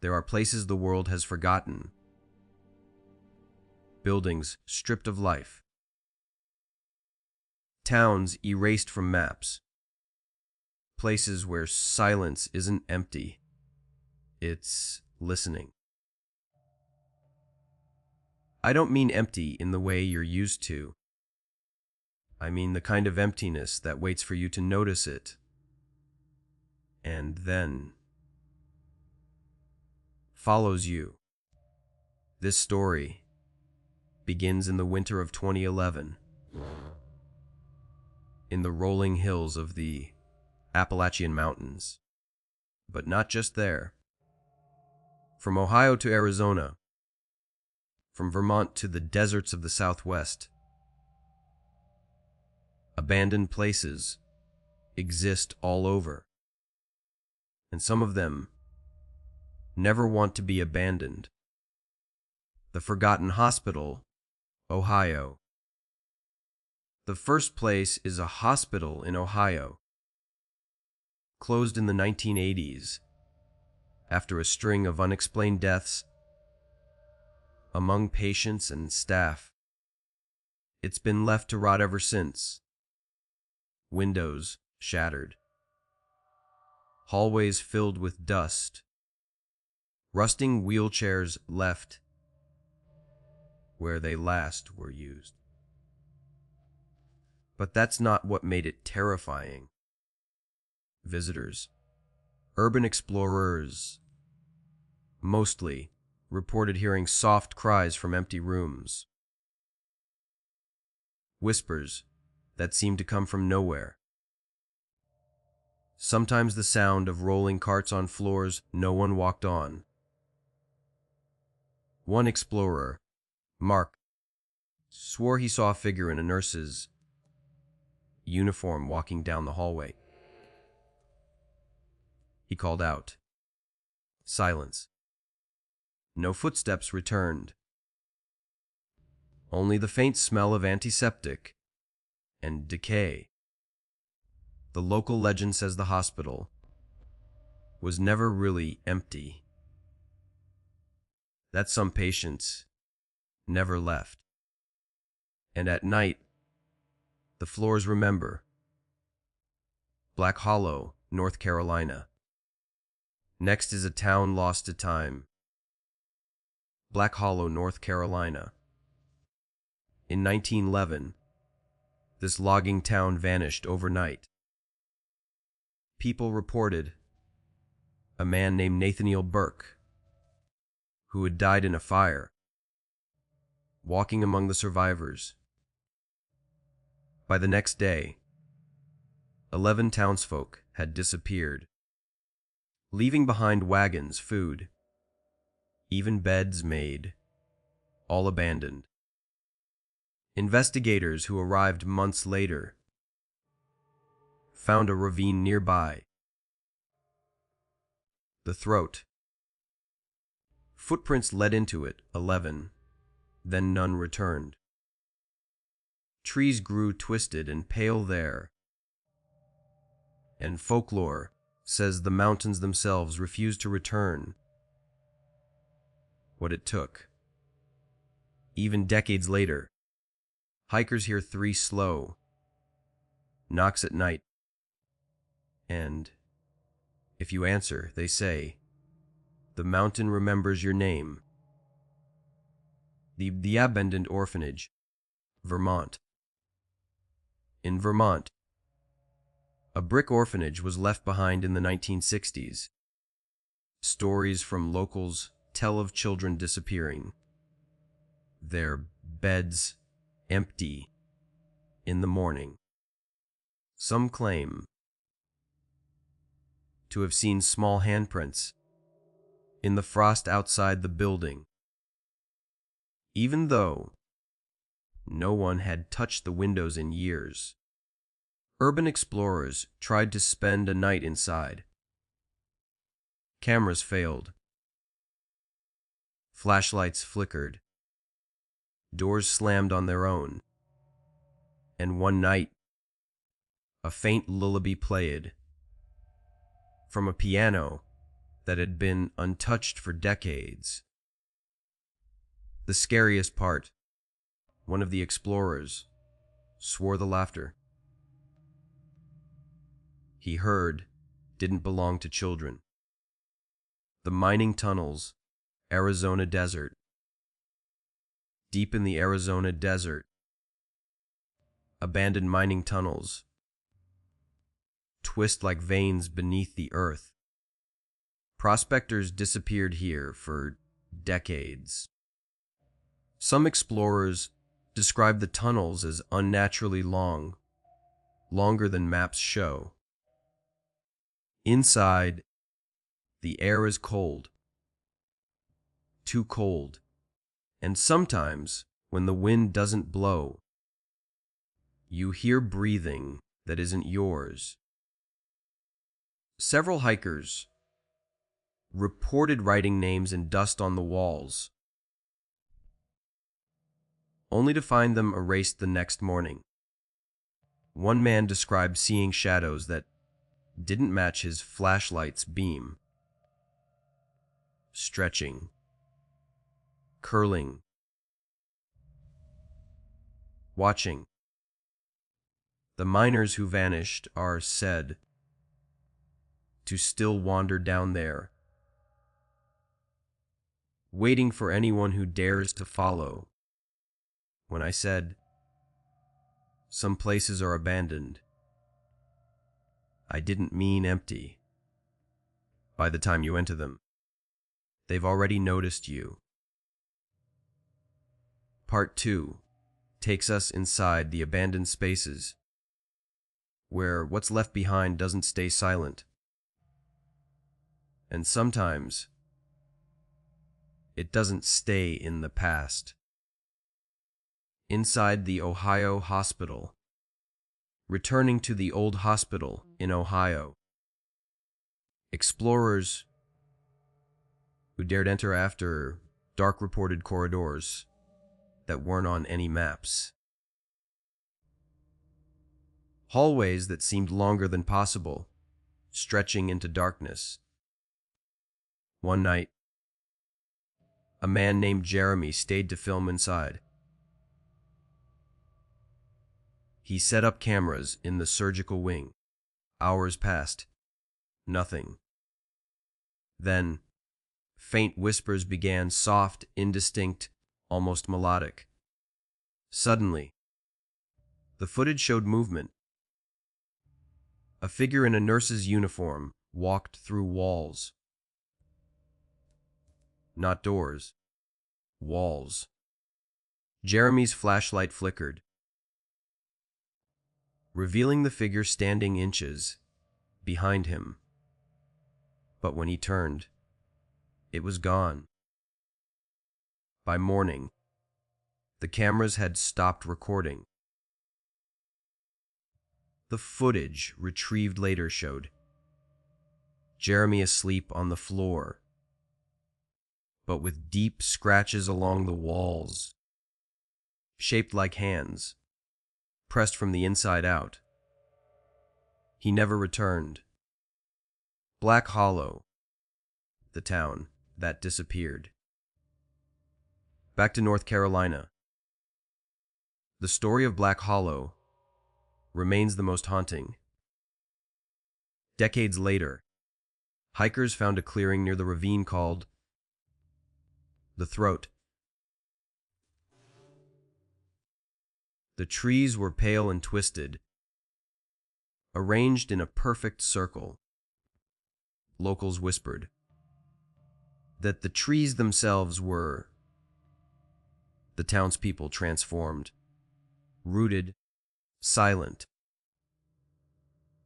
There are places the world has forgotten, buildings stripped of life, towns erased from maps, places where silence isn't empty, it's listening. I don't mean empty in the way you're used to. I mean the kind of emptiness that waits for you to notice it, and then follows you. This story begins in the winter of 2011, in the rolling hills of the Appalachian Mountains. But not just there. From Ohio to Arizona, from Vermont to the deserts of the Southwest, abandoned places exist all over, and some of them never want to be abandoned. The Forgotten Hospital, Ohio. The first place is a hospital in Ohio, closed in the 1980s after a string of unexplained deaths among patients and staff. It's been left to rot ever since. Windows shattered, hallways filled with dust, rusting wheelchairs left where they last were used. But that's not what made it terrifying. Visitors, urban explorers, mostly reported hearing soft cries from empty rooms, whispers that seemed to come from nowhere. Sometimes the sound of rolling carts on floors no one walked on. One explorer, Mark, swore he saw a figure in a nurse's uniform walking down the hallway. He called out. Silence. No footsteps returned. Only the faint smell of antiseptic and decay. The local legend says the hospital was never really empty, that some patients never left. And at night, the floors remember. Black Hollow, North Carolina. Next is a town lost to time. Black Hollow, North Carolina. In 1911, this logging town vanished overnight. People reported a man named Nathaniel Burke, who had died in a fire, walking among the survivors. By the next day, 11 townsfolk had disappeared, leaving behind wagons, food, even beds made, all abandoned. Investigators who arrived months later found a ravine nearby. The throat. Footprints led into it, 11, then none returned. Trees grew twisted and pale there, and folklore says the mountains themselves refused to return what it took. Even decades later, hikers hear 3 slow knocks at night, and if you answer, they say, the mountain remembers your name. The abandoned orphanage, Vermont. In Vermont, a brick orphanage was left behind in the 1960s. Stories from locals tell of children disappearing, their beds empty in the morning. Some claim to have seen small handprints in the frost outside the building, even though no one had touched the windows in years. Urban explorers tried to spend a night inside. Cameras failed. Flashlights flickered. Doors slammed on their own. And one night, a faint lullaby played from a piano that had been untouched for decades. The scariest part, one of the explorers swore the laughter he heard didn't belong to children. The mining tunnels, Arizona desert. Deep in the Arizona desert, abandoned mining tunnels twist like veins beneath the earth. Prospectors disappeared here for decades. Some explorers describe the tunnels as unnaturally long, longer than maps show. Inside, the air is cold, too cold, and sometimes, when the wind doesn't blow, you hear breathing that isn't yours. Several hikers reported writing names in dust on the walls, only to find them erased the next morning. One man described seeing shadows that didn't match his flashlight's beam, stretching, curling, watching. The miners who vanished are said to still wander down there, waiting for anyone who dares to follow. When I said, some places are abandoned, I didn't mean empty. By the time you enter them, they've already noticed you. Part 2 takes us inside the abandoned spaces, where what's left behind doesn't stay silent. And sometimes, it doesn't stay in the past. Inside the Ohio hospital, returning to the old hospital in Ohio, explorers who dared enter after dark reported corridors that weren't on any maps. Hallways that seemed longer than possible, stretching into darkness. One night, a man named Jeremy stayed to film inside. He set up cameras in the surgical wing. Hours passed. Nothing. Then, faint whispers began, soft, indistinct, almost melodic. Suddenly, the footage showed movement. A figure in a nurse's uniform walked through walls. Not doors. Walls. Jeremy's flashlight flickered, revealing the figure standing inches behind him. But when he turned, it was gone. By morning, the cameras had stopped recording. The footage retrieved later showed Jeremy asleep on the floor, but with deep scratches along the walls, shaped like hands, pressed from the inside out. He never returned. Black Hollow, the town that disappeared. Back to North Carolina. The story of Black Hollow remains the most haunting. Decades later, hikers found a clearing near the ravine called the Throat. The trees were pale and twisted, arranged in a perfect circle. Locals whispered that the trees themselves were the townspeople transformed, rooted, silent.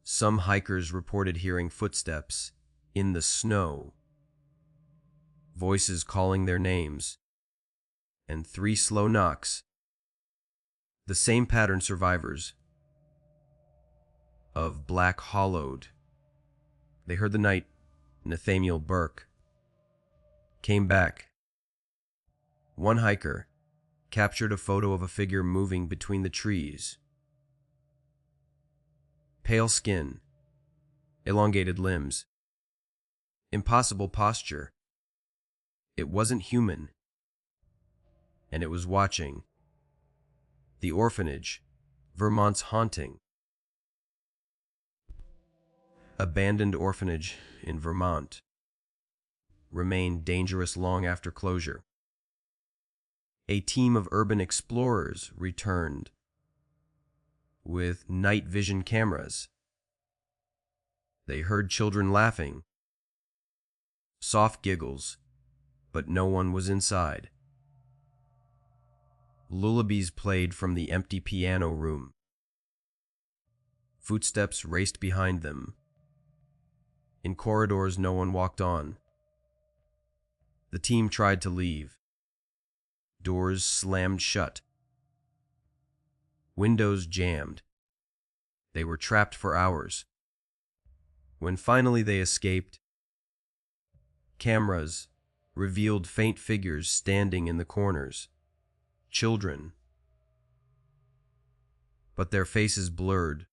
Some hikers reported hearing footsteps in the snow, voices calling their names, and 3 slow knocks. The same pattern survivors of Black Hollowed. They heard the night Nathaniel Burke came back. One hiker captured a photo of a figure moving between the trees. Pale skin, elongated limbs, impossible posture. It wasn't human, and it was watching. The Orphanage, Vermont's haunting. Abandoned orphanage in Vermont remained dangerous long after closure. A team of urban explorers returned with night vision cameras. They heard children laughing, soft giggles, but no one was inside. Lullabies played from the empty piano room. Footsteps raced behind them. In corridors no one walked on. The team tried to leave. Doors slammed shut. Windows jammed. They were trapped for hours. When finally they escaped, cameras revealed faint figures standing in the corners. Children. But their faces blurred.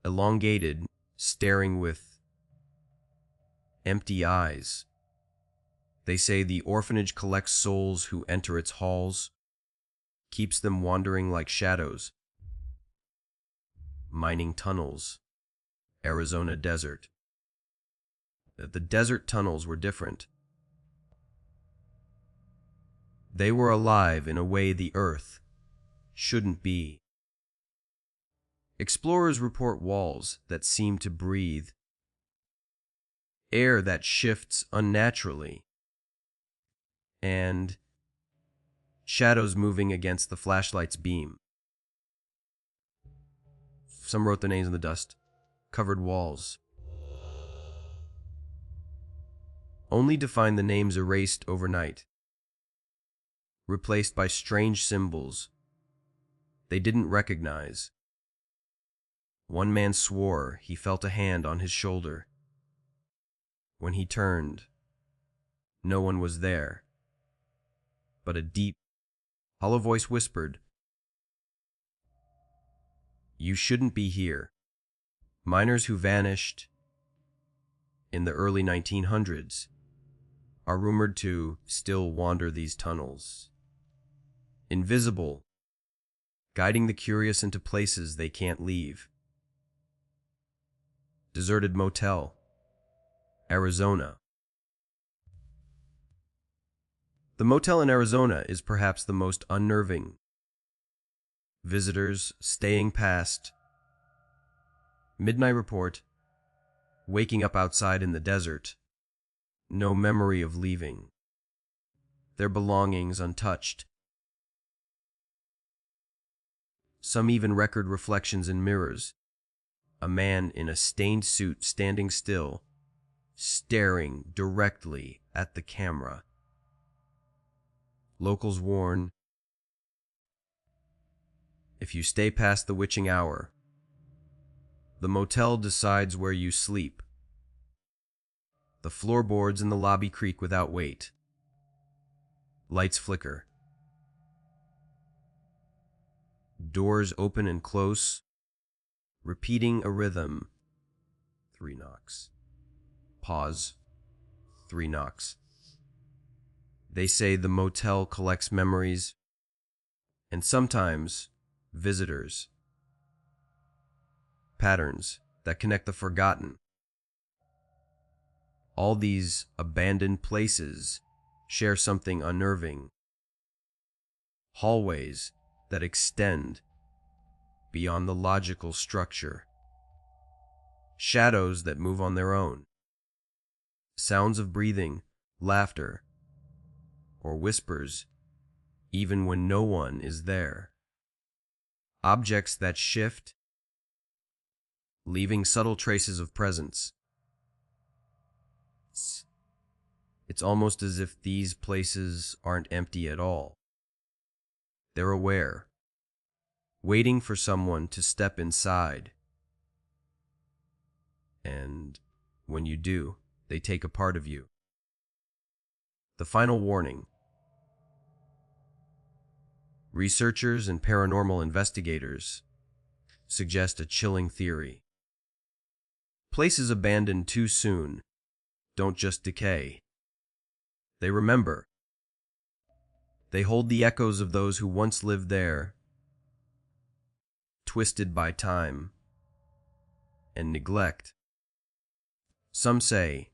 Elongated, staring with empty eyes. They say the orphanage collects souls who enter its halls, keeps them wandering like shadows. Mining tunnels, Arizona desert. The desert tunnels were different. They were alive in a way the earth shouldn't be. Explorers report walls that seem to breathe, air that shifts unnaturally, and shadows moving against the flashlight's beam. Some wrote their names in the dust, covered walls, only to find the names erased overnight, replaced by strange symbols they didn't recognize. One man swore he felt a hand on his shoulder. When he turned, no one was there, but a deep, hollow voice whispered, "You shouldn't be here." Miners who vanished in the early 1900s are rumored to still wander these tunnels, invisible, guiding the curious into places they can't leave. Deserted Motel, Arizona. The motel in Arizona is perhaps the most unnerving. Visitors staying past midnight report, waking up outside in the desert, no memory of leaving, their belongings untouched. Some even record reflections in mirrors. A man in a stained suit standing still, staring directly at the camera. Locals warn, if you stay past the witching hour, the motel decides where you sleep. The floorboards in the lobby creak without weight. Lights flicker. Doors open and close, repeating a rhythm. 3 knocks. Pause. 3 knocks. They say the motel collects memories, and sometimes visitors. Patterns that connect the forgotten. All these abandoned places share something unnerving. Hallways that extend beyond the logical structure. Shadows that move on their own. Sounds of breathing, laughter, or whispers, even when no one is there. Objects that shift, leaving subtle traces of presence. It's almost as if these places aren't empty at all. They're aware, waiting for someone to step inside. And when you do, they take a part of you. The final warning. Researchers and paranormal investigators suggest a chilling theory. Places abandoned too soon don't just decay. They remember. They hold the echoes of those who once lived there, twisted by time and neglect. Some say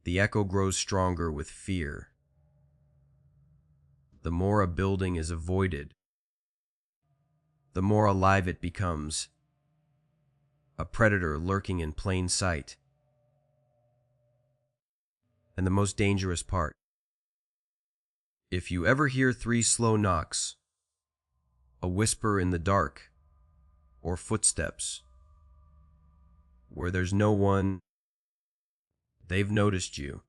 the echo grows stronger with fear. The more a building is avoided, the more alive it becomes, a predator lurking in plain sight. And the most dangerous part, if you ever hear 3 slow knocks, a whisper in the dark, or footsteps, where there's no one, they've noticed you.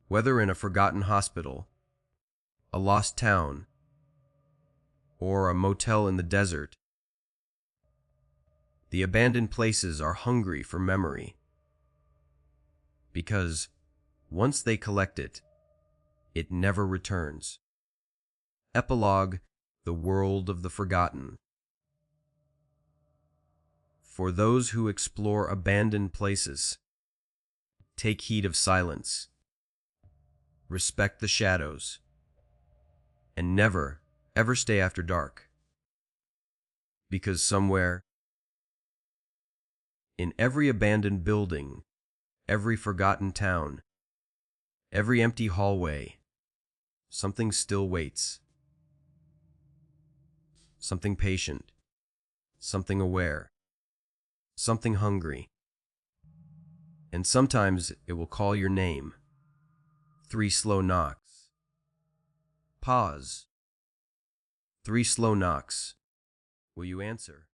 Whether in a forgotten hospital, a lost town, or a motel in the desert, the abandoned places are hungry for memory. Because once they collect it, it never returns. Epilogue: The World of the Forgotten. For those who explore abandoned places, take heed of silence, respect the shadows, and never, ever stay after dark. Because somewhere, in every abandoned building, every forgotten town, every empty hallway, something still waits. Something patient, something aware, something hungry. And sometimes it will call your name. 3 slow knocks. Pause. 3 slow knocks. Will you answer?